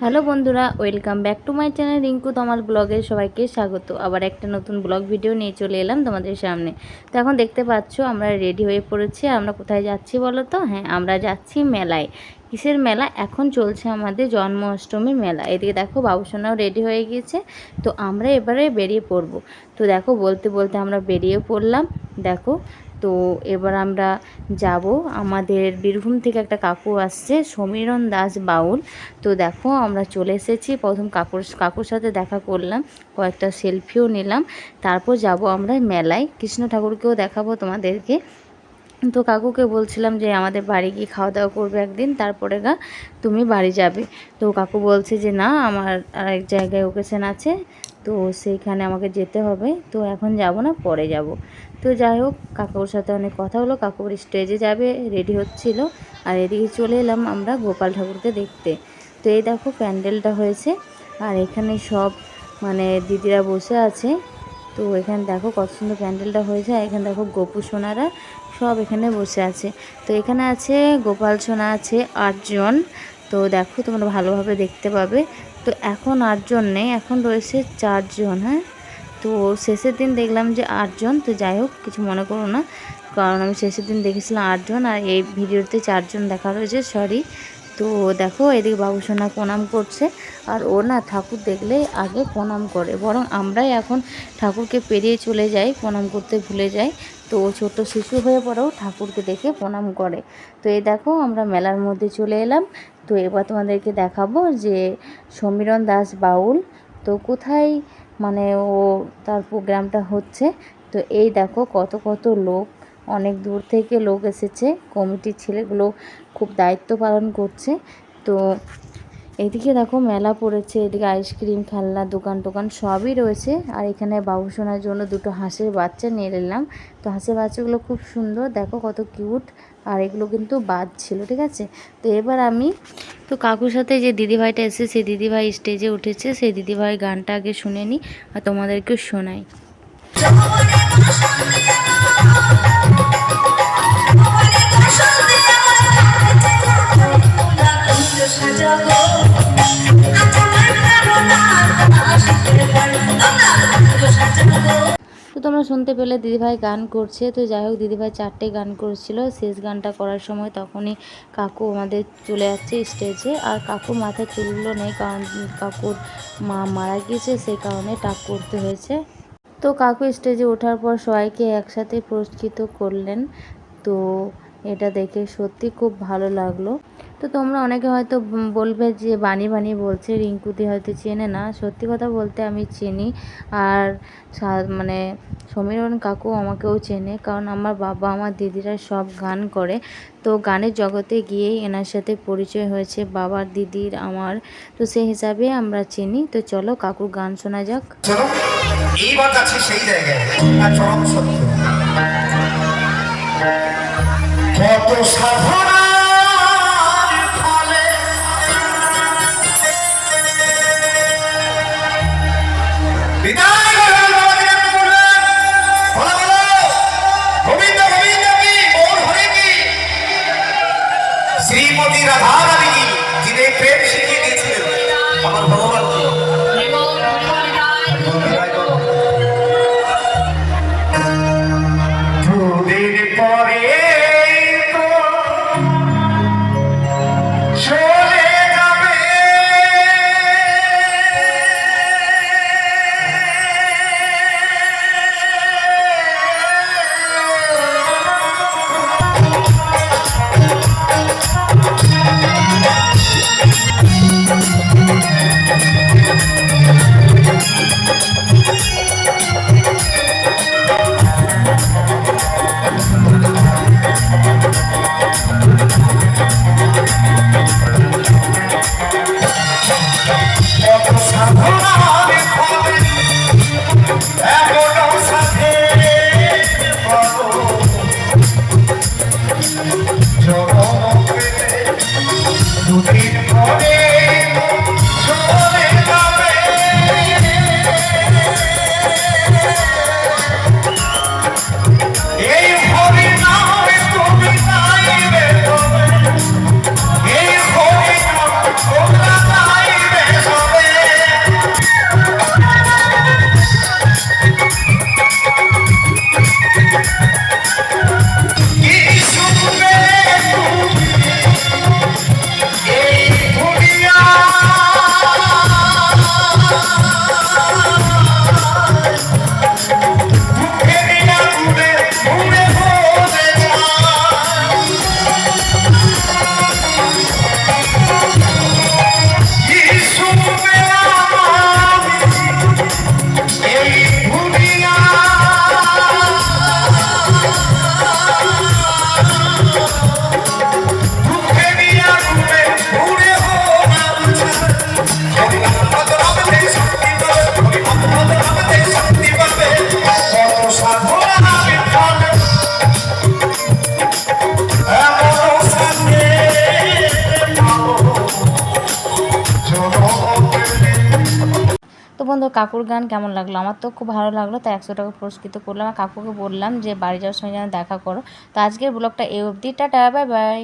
Hello বন্ধুরা, welcome back to my channel Rinku Tamal ব্লগে সবাইকে স্বাগত। আবার একটা নতুন ব্লগ ভিডিও নিয়ে চলে এলাম তোমাদের সামনে। তো এখন দেখতে পাচ্ছ আমরা রেডি হয়ে পড়েছি। আমরা কোথায় যাচ্ছি বলো তো? হ্যাঁ, আমরা যাচ্ছি মেলায়। কিসের মেলা? এখন চলছে আমাদের জন্মাষ্টমীর মেলা। এদিকে দেখো বাবুসোনাও রেডি হয়ে গিয়েছে। তো আমরা এবারে বেরিয়ে পড়ব। তো দেখো বলতে বলতে আমরা বেরিয়ে পড়লাম। দেখো, তো এবার আমরা যাব। আমাদের বীরভূম থেকে একটা কাকু আসছে, সমীরণ দাস বাউল। তো দেখো আমরা চলে এসেছি। প্রথম কাকুর সাথে দেখা করলাম, কয়েকটা সেলফিও নিলাম। তারপর যাব আমরা মেলায়, কৃষ্ণ ঠাকুরকেও দেখাবো তোমাদেরকে। তো কাকুকে বলছিলাম যে আমাদের বাড়ি গিয়ে খাওয়া দাওয়া করবে একদিন, তারপরে তুমি বাড়ি যাবে। তো কাকু বলছে যে না, আমার আরেক জায়গায় ওকেশন আছে, তো সেইখানে আমাকে যেতে হবে। তো এখন যাব না, পরে যাব। তো যাই হোক, কাকুর সাথে অনেক কথা হলো। কাকুর স্টেজে যাবে, রেডি হচ্ছিল। আর এদিকে চলে এলাম আমরা গোপাল ঠাকুরকে দেখতে। তো এই দেখো প্যান্ডেলটা হয়েছে, আর এখানে সব দিদিরা বসে আছে। তো এখানে দেখো কত সুন্দর প্যান্ডেলটা হয়েছে। এখানে দেখো গোপু সোনারা সব এখানে বসে আছে। তো এখানে আছে গোপাল সোনা আছে 8 জন। তো দেখো তোমরা ভালোভাবে দেখতে পাবে। তো এখন 8 জন নেই, এখন রয়েছে 4 জন। হ্যাঁ, তো শেষের দিন দেখলাম যে 8 জন। তো যাই হোক, কিছু মনে করো না, কারণ আমি শেষের দিন দেখেছিলাম 8 জন, আর এই ভিডিওতে 4 জন দেখা রয়েছে, সরি। তো দেখো এদিকে বাবুসোনা প্রণাম করছে। আর ও না ঠাকুর দেখলে আগে প্রণাম করে, বরং আমরাই এখন ঠাকুরকে পেরিয়ে চলে যাই, প্রণাম করতে ভুলে যাই। তো ও ছোট শিশু হয়ে পরেও ঠাকুরকে দেখে প্রণাম করে। তো এই দেখো আমরা মেলার মধ্যে চলে এলাম। তো এবার তোমাদেরকে দেখাবো যে সমীরণ দাস বাউল তো কোথায় ও তার প্রোগ্রামটা হচ্ছে। তো এই দেখো কত কত লোক, অনেক দূর থেকে লোক এসেছে। কমিটির ছেলেগুলো খুব দায়িত্ব পালন করছে। তো এদিকে দেখো মেলা পড়েছে, এদিকে আইসক্রিম খেলনা দোকান টোকান সবই রয়েছে। আর এখানে বাবুসোনার জন্য দুটো হাঁসের বাচ্চা নিয়ে নিলাম। তো হাঁসের বাচ্চাগুলো খুব সুন্দর, দেখো কত কিউট। আর এগুলো কিন্তু বাদ ছিল, ঠিক আছে। তো এবার আমি তো কাকুর সাথে যে দিদিভাইটা এসে, সেই দিদিভাই স্টেজে উঠেছে, সেই দিদিভাই গানটা আগে শুনে নিই আর তোমাদেরকেও শোনাই। তো তোমরা শুনতে পেলে দিদিভাই গান করছে। তো যাই হোক, দিদিভাই 4টে গান করছিল। শেষ গানটা করার সময় তখনই কাকু আমাদের চলে যাচ্ছে স্টেজে। আর কাকুর মাথায় চুলগুলো নেই, কারণ কাকুর মা মারা গিয়েছে, সেই কারণে টাক করতে হয়েছে। তো কাকু স্টেজে ওঠার পর সবাইকে একসাথে পুরস্কৃত করলেন। তো এটা দেখে সত্যি খুব ভালো লাগলো। তো তোমরা অনেকে হয়তো বলবে যে বানিয়ে বানিয়ে বলছে, রিঙ্কুদি হয়তো চেনে না। সত্যি কথা বলতে আমি চিনি। আর সমীরণ কাকু আমাকেও চেনে, কারণ আমার বাবা আমার দিদিরা সব গান করে। তো গানের জগতে গিয়েই এনার সাথে পরিচয় হয়েছে, বাবার দিদির আমার। তো সেই হিসাবে আমরা চিনি। তো চলো কাকুর গান শোনা যাক। এইবার যাচ্ছে সেই জায়গায়, চরম সত্য। কত সাধনার ফলে বিদায় হলেন গোবিন্দ গোবিন্দ কি ওর হরে কি শ্রীমতী রাধা রানী, যিনি প্রেম শিখিয়ে দিয়েছিলেন আমার ভগবানকে। দুদিন পরে তো বন্ধু কাকুর গান কেমন লাগলো? আমার তো খুব ভালো লাগলো, তাই 100 টাকা পুরস্কৃত করলাম। আর কাকুকে বললাম যে বাড়ি যাওয়ার সময় যেন দেখা করো। তো আজকের ব্লগটা এই অবধি, টাটা, বাই বাই।